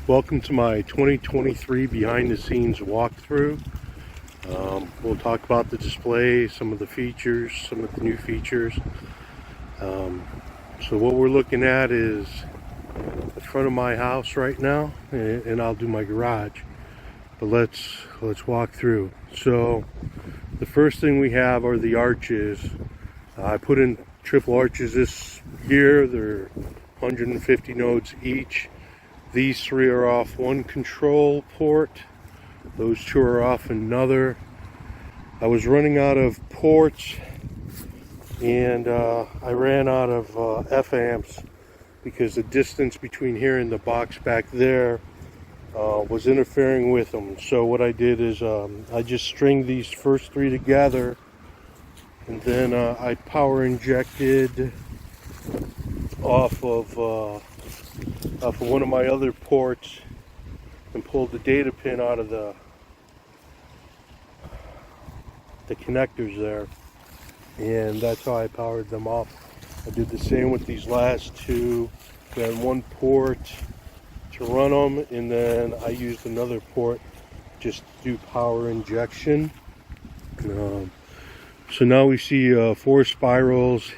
Welcome to my 2023 behind the scenes walkthrough. We'll talk about the display, some of the features, some of the new features. So what we're looking at is the front of my house right now, and I'll do my garage. But let's walk through. So the first thing we have are the arches. I put in triple arches this year. They're 150 nodes each. These three are off one control port. Those two are off another. I was running out of ports, and I ran out of F amps because the distance between here and the box back there was interfering with them. So what I did is I just stringed these first three together, and then I power injected off of one of my other ports and pulled the data pin out of the connectors there, and that's how I powered them off. I did the same with these last two. Ran one port to run them, and then I used another port just to do power injection. So now we see 4 spirals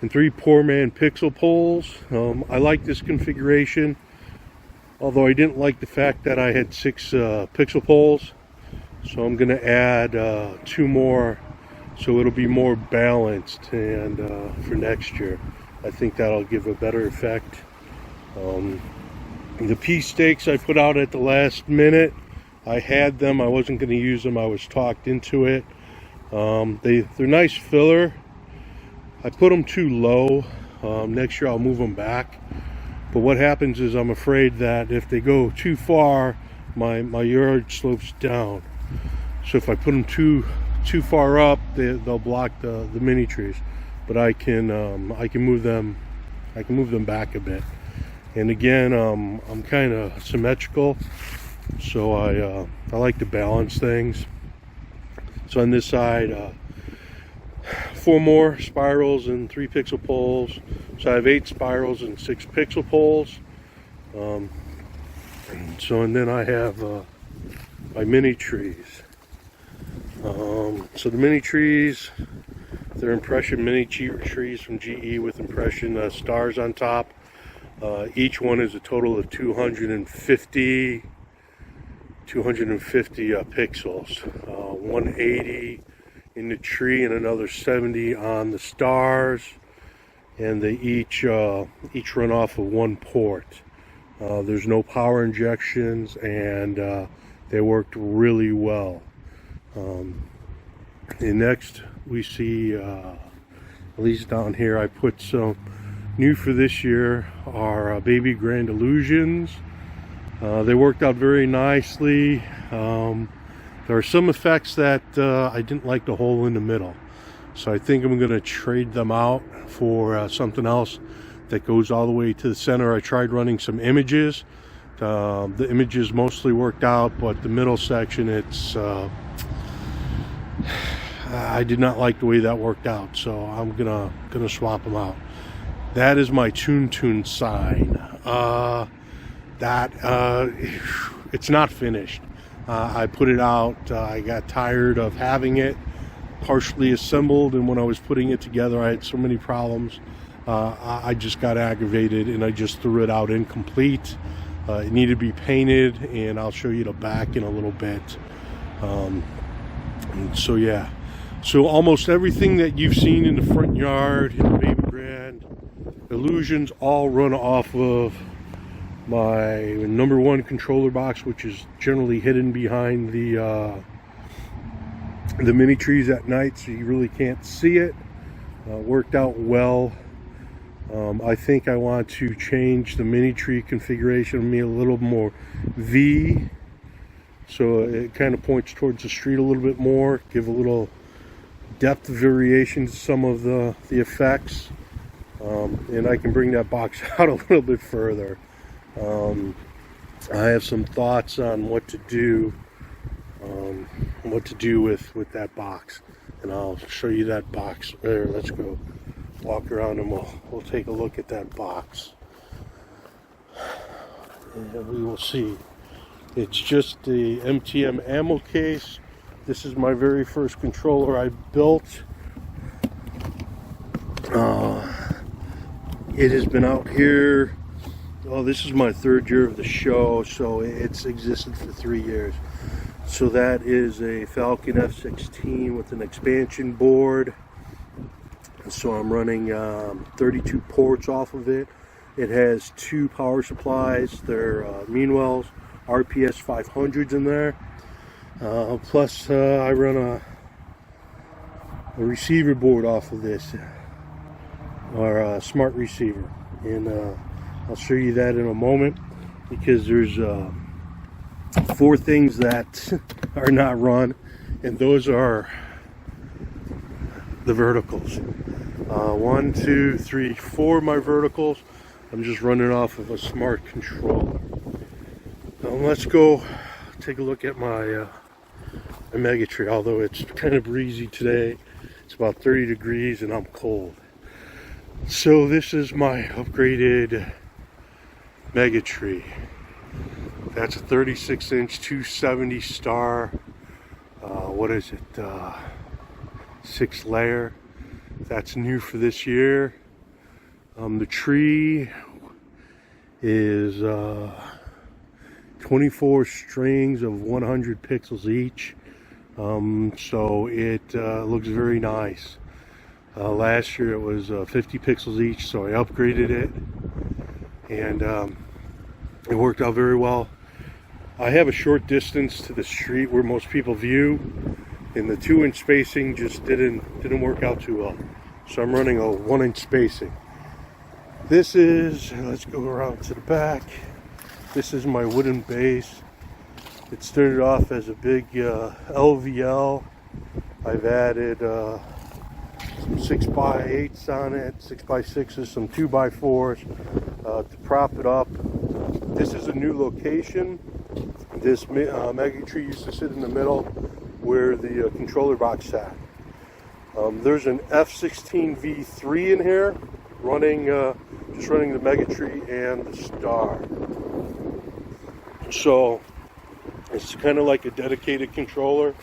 and 3 poor man pixel poles. I like this configuration, although I didn't like the fact that I had 6 pixel poles. So I'm going to add 2 more, so it'll be more balanced, and for next year I think that'll give a better effect. The P stakes I put out at the last minute. I had them, I wasn't going to use them, I was talked into it. They're nice filler. I put them too low. Next year I'll move them back. But what happens is I'm afraid that if they go too far, my yard slopes down. So if I put them too far up, they'll block the mini trees. But I can move them. I can move them back a bit. And again, I'm kind of symmetrical, so I like to balance things. So on this side, 4 more spirals and 3 pixel poles. So I have 8 spirals and 6 pixel poles. And then I have my mini trees. So the mini trees, they're Impression mini trees from GE with Impression stars on top. Each one is a total of 250 pixels. 180 in the tree and another 70 on the stars, and they each run off of 1 port. There's no power injections, and they worked really well. And next we see, at least down here, I put some new for this year are Baby Grand Illusions. They worked out very nicely. There are some effects that I didn't like the hole in the middle, so I think I'm going to trade them out for something else that goes all the way to the center. I tried running some images. The images mostly worked out, but the middle section, I did not like the way that worked out, so I'm gonna swap them out. That is my Toon sign. It's not finished. I put it out. I got tired of having it partially assembled, and when I was putting it together, I had so many problems. I just got aggravated, and I just threw it out incomplete. It needed to be painted, and I'll show you the back in a little bit. So yeah, so almost everything that you've seen in the front yard in the Baby Grand Illusions all run off of my number 1 controller box, which is generally hidden behind the mini trees at night, so you really can't see it. Worked out well. I think I want to change the mini tree configuration, me a little more V, so it kind of points towards the street a little bit more, give a little depth variation to some of the effects, and I can bring that box out a little bit further. I have some thoughts on what to do with that box, and I'll show you that box. There, let's go walk around and we'll take a look at that box. and we will see. It's just the MTM ammo case. This is my very first controller I built. It has been out here. Oh, this is my third year of the show, so it's existed for 3 years. So that is a Falcon F16 with an expansion board. So I'm running 32 ports off of it. It has 2 power supplies. They're Meanwell's RPS 500s in there. Plus I run a receiver board off of this, or a smart receiver. And I'll show you that in a moment, because there's 4 things that are not run, and those are the verticals. 1, 2, 3, 4 of my verticals I'm just running off of a smart controller. Now let's go take a look at my Mega Tree. Although it's kind of breezy today, it's about 30 degrees and I'm cold. So this is my upgraded Mega Tree. That's a 36-inch 270 star. What is it? 6 layer. That's new for this year. The tree is 24 strings of 100 pixels each. So it looks very nice. Last year it was 50 pixels each, so I upgraded it, and it worked out very well. I have a short distance to the street where most people view, and the 2-inch spacing just didn't work out too well. So I'm running a 1-inch spacing. This is, let's go around to the back. This is my wooden base. It started off as a big LVL. I've added some 6x8s on it, 6x6s, some 2x4s to prop it up. This is a new location. This Mega Tree used to sit in the middle where the controller box sat. There's an F16 V3 in here, running just running the Mega Tree and the Star. So it's kind of like a dedicated controller.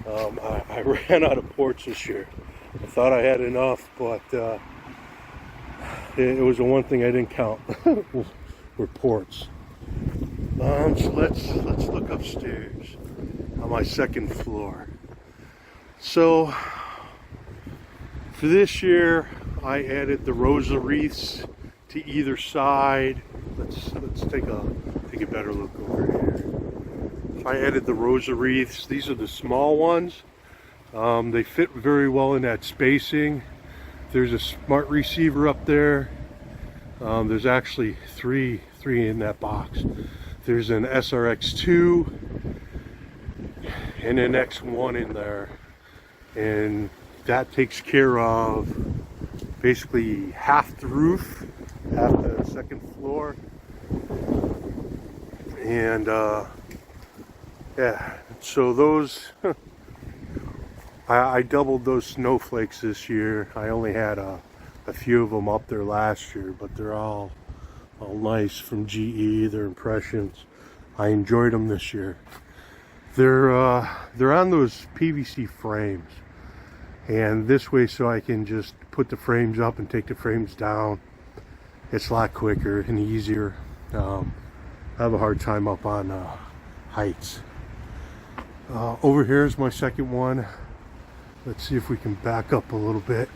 I ran out of ports this year. I thought I had enough, but it was the one thing I didn't count were ports. So let's look upstairs on my second floor. So for this year, I added the Rosa wreaths to either side. Let's take a better look over here. I added the Rosa wreaths. These are the small ones. They fit very well in that spacing. There's a smart receiver up there. There's actually three in that box. There's an SRX2 and an X1 in there, and that takes care of basically half the roof, half the second floor, and yeah. So those I doubled those snowflakes this year. I only had a few of them up there last year, but they're all nice from GE. They're Impressions. I enjoyed them this year. They're on those PVC frames, and this way, so I can just put the frames up and take the frames down. It's a lot quicker and easier. I have a hard time up on heights. Over here is my second one. Let's see if we can back up a little bit.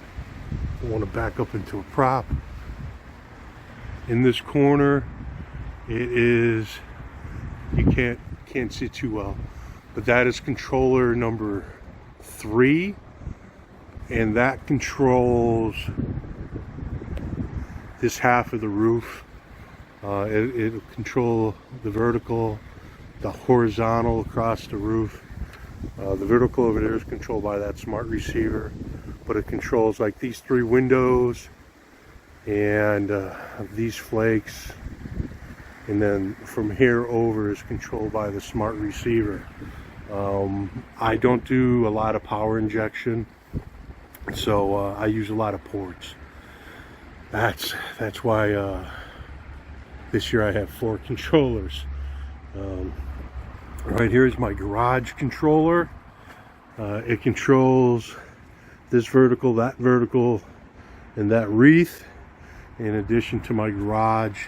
I want to back up into a prop. In this corner, it is, you can't see too well, but that is controller number 3, and that controls this half of the roof. It'll control the vertical, the horizontal across the roof. The vertical over there is controlled by that smart receiver, but it controls like these 3 windows and these flakes, and then from here over is controlled by the smart receiver. I don't do a lot of power injection, so I use a lot of ports. That's why This year I have 4 controllers. Right here is my garage controller. It controls this vertical, that vertical, and that wreath, in addition to my garage.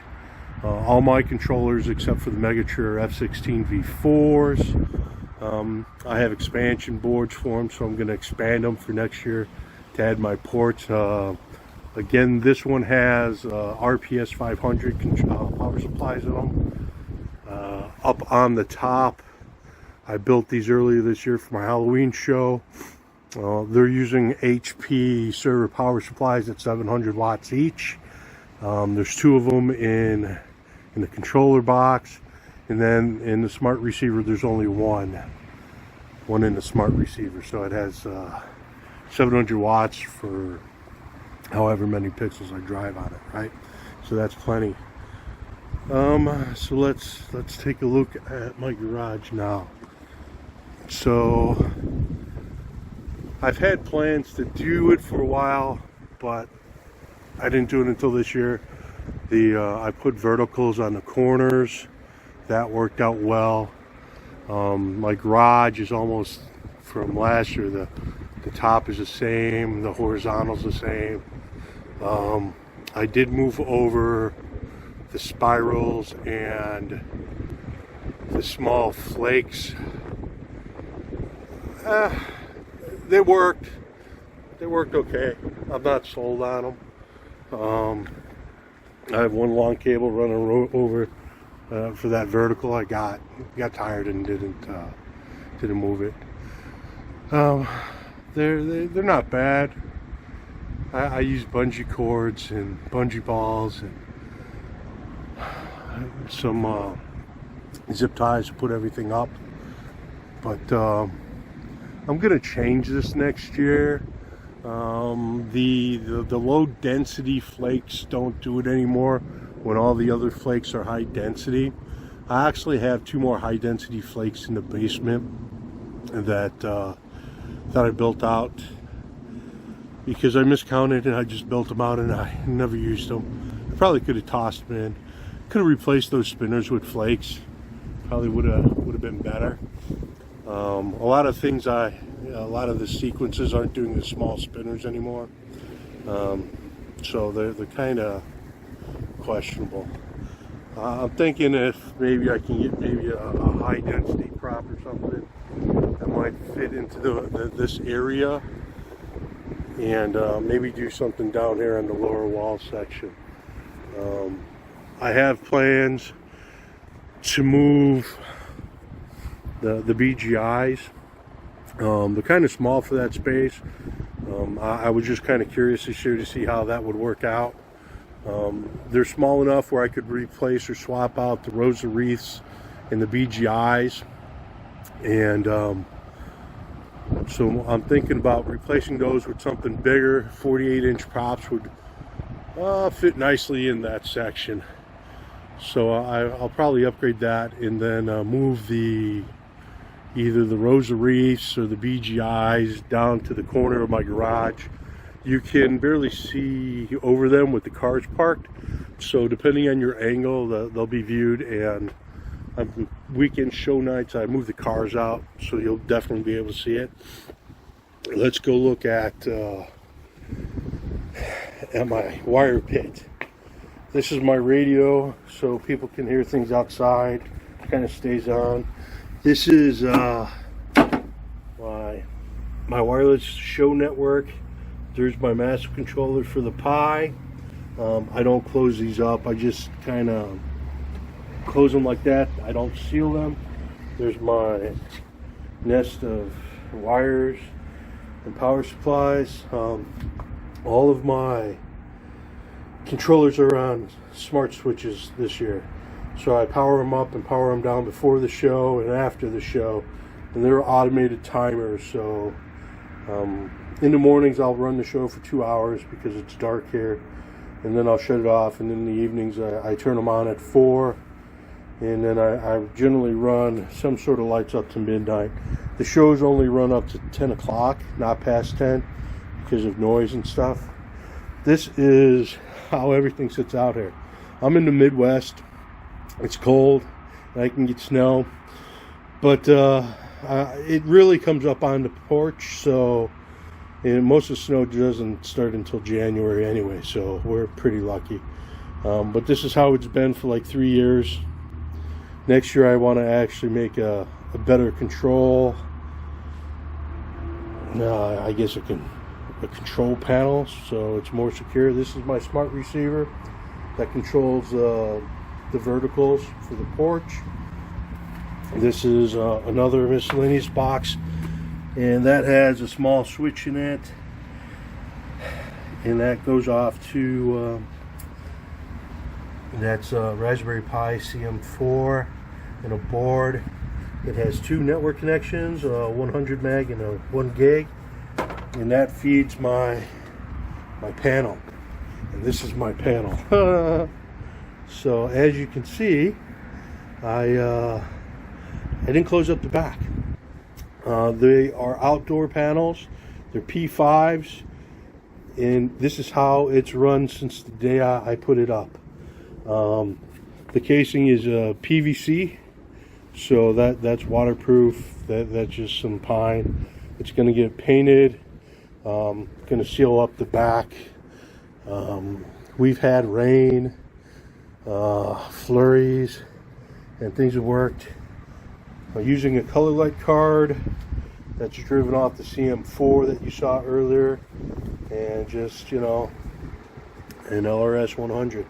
All my controllers except for the Megature F16 V4s. I have expansion boards for them, so I'm going to expand them for next year to add my ports. Again, this one has RPS 500 power supplies in them. Up on the top, I built these earlier this year for my Halloween show. They're using HP server power supplies at 700 watts each. There's 2 of them in the controller box, and then in the smart receiver there's only one in the smart receiver, so it has 700 watts for however many pixels I drive on it, right? So that's plenty. So let's take a look at my garage now. So I've had plans to do it for a while, but I didn't do it until this year. I put verticals on the corners. That worked out well. My garage is almost from last year. The top is the same, the horizontal's the same. I did move over the spirals and the small flakes. They worked okay. I'm not sold on them. I have one long cable running over for that vertical. I got tired and didn't move it. They're not bad. I use bungee cords and bungee balls and some zip ties to put everything up. But I'm gonna change this next year. The low density flakes don't do it anymore when all the other flakes are high density. I actually have 2 more high density flakes in the basement that I built out because I miscounted and I just built them out and I never used them. I probably could have tossed them in. Could have replaced those spinners with flakes. Probably would have been better. A lot of things a lot of the sequences aren't doing the small spinners anymore, so they're kind of questionable. I'm thinking if maybe I can get maybe a high density prop or something that might fit into this area, and maybe do something down here on the lower wall section. I have plans to move the BGIs. They're kind of small for that space. I was just kind of curious this year to see how that would work out. They're small enough where I could replace or swap out the Rosa wreaths and the BGIs, and so I'm thinking about replacing those with something bigger. 48-inch props would fit nicely in that section, so I'll probably upgrade that and then move either the Rosa wreaths or the BGIs down to the corner of my garage. You can barely see over them with the cars parked, so depending on your angle they'll be viewed, and on weekend show nights I move the cars out so you'll definitely be able to see it. Let's go look at my wire pit. This is my radio so people can hear things outside. It kind of stays on. This is my wireless show network. There's my master controller for the Pi. I don't close these up. I just kind of close them like that. I don't seal them. There's my nest of wires and power supplies. All of my controllers are on smart switches this year. So I power them up and power them down before the show and after the show. And they're automated timers. So in the mornings I'll run the show for 2 hours because it's dark here. And then I'll shut it off. And in the evenings I turn them on at 4. And then I generally run some sort of lights up to midnight. The shows only run up to 10 o'clock, not past 10, because of noise and stuff. This is how everything sits out here. I'm in the Midwest. It's cold, and I can get snow, but it really comes up on the porch, so, and most of the snow doesn't start until January anyway, so we're pretty lucky. But this is how it's been for like 3 years. Next year I want to actually make a better control. I guess a control panel, so it's more secure. This is my smart receiver that controls the verticals for the porch. This is another miscellaneous box, and that has a small switch in it, and that goes off to that's Raspberry Pi CM4 and a board. It has 2 network connections, 100 meg and a 1 gig, and that feeds my panel. And this is my panel. So as you can see, I didn't close up the back. They are outdoor panels. They're P5s, and this is how it's run since the day I put it up. The casing is PVC, so that's waterproof. That's just some pine. It's going to get painted. Going to seal up the back. We've had rain, flurries, and things have worked. Using a color light card that's driven off the CM4 that you saw earlier, and just, you know, an LRS 100.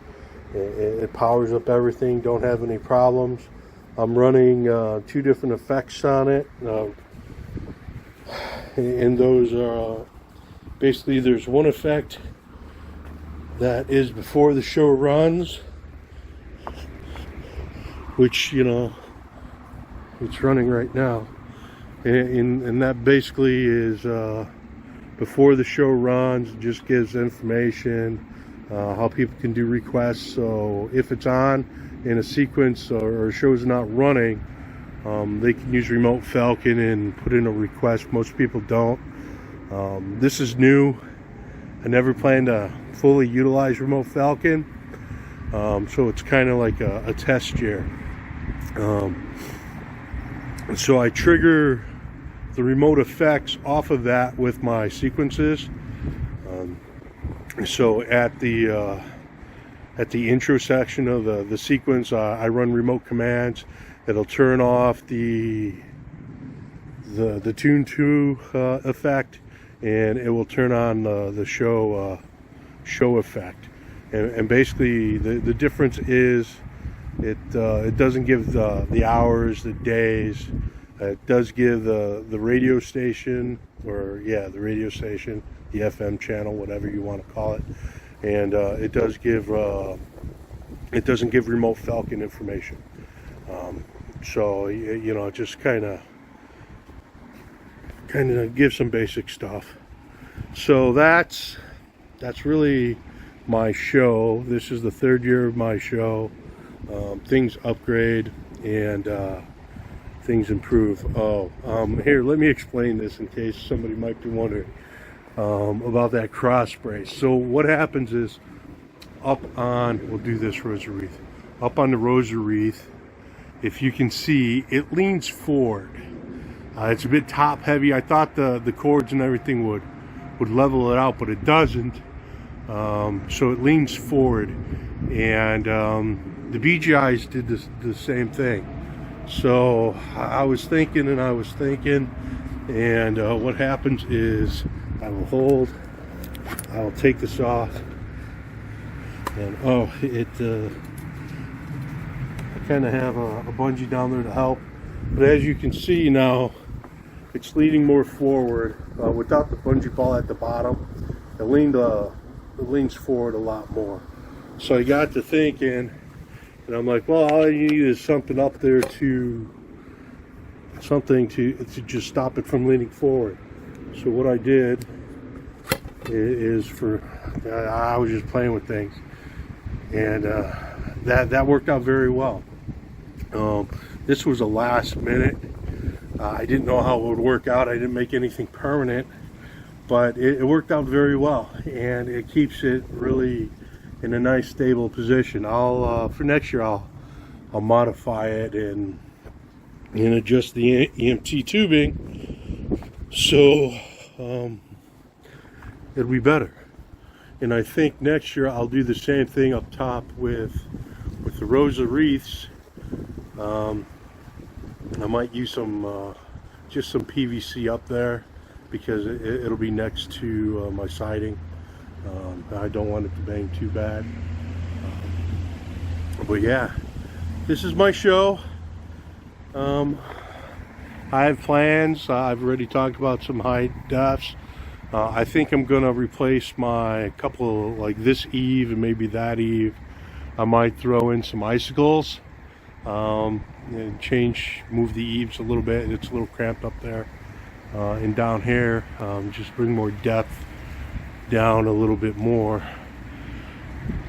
It powers up everything, don't have any problems. I'm running 2 different effects on it, and those are basically, there's one effect that is before the show runs, which, you know, it's running right now, and that basically is before the show runs. It just gives information, how people can do requests. So if it's on in a sequence or a show's not running, they can use Remote Falcon and put in a request. Most people don't. This is new. I never planned to fully utilize Remote Falcon, so it's kind of like a test year. So I trigger the remote effects off of that with my sequences. So at the intro section of the sequence, I run remote commands. It'll turn off the Tune 2 effect, and it will turn on the show effect. And basically the difference is it doesn't give the hours, the days. It does give the radio station, or the radio station, the FM channel, whatever you want to call it, and it doesn't give Remote Falcon information. So you know, just kind of give some basic stuff. So that's really my show. This is the 3rd year of my show. Things upgrade and things improve. Here, let me explain this in case somebody might be wondering about that cross brace. So what happens is, up on, we'll do this Rosa Wreath, up on the Rosa Wreath, if you can see, it leans forward. It's a bit top heavy. I thought the cords and everything would level it out, but it doesn't. So it leans forward, and the BGIs did the same thing. So I was thinking, and what happens is I will take this off, and I kind of have a bungee down there to help, but as you can see now, it's leaning more forward. Without the bungee ball at the bottom, it leans forward a lot more. So I got to thinking, and I'm like, well, all you need is something up there to just stop it from leaning forward. So what I did is, I was just playing with things, and that worked out very well. This was a last minute. I didn't know how it would work out. I didn't make anything permanent, but it worked out very well, and it keeps it really in a nice stable position. For next year, I'll I'll modify it and adjust the EMT tubing so it'll be better. And I think next year I'll do the same thing up top with the Rosa wreaths. I might use some just some PVC up there because it'll be next to my siding. I don't want it to bang too bad. But yeah, this is my show. I have plans. I've already talked about some high defs. I think I'm gonna replace my couple of, like this eave and maybe that eave. I might throw in some icicles and move the eaves a little bit. It's a little cramped up there. And down here, just bring more depth down a little bit more.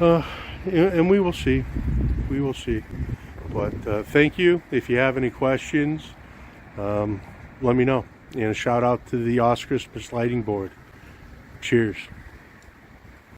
And we will see. We will see. But thank you. If you have any questions, let me know. And a shout out to the Oscar Christmas lighting board. Cheers.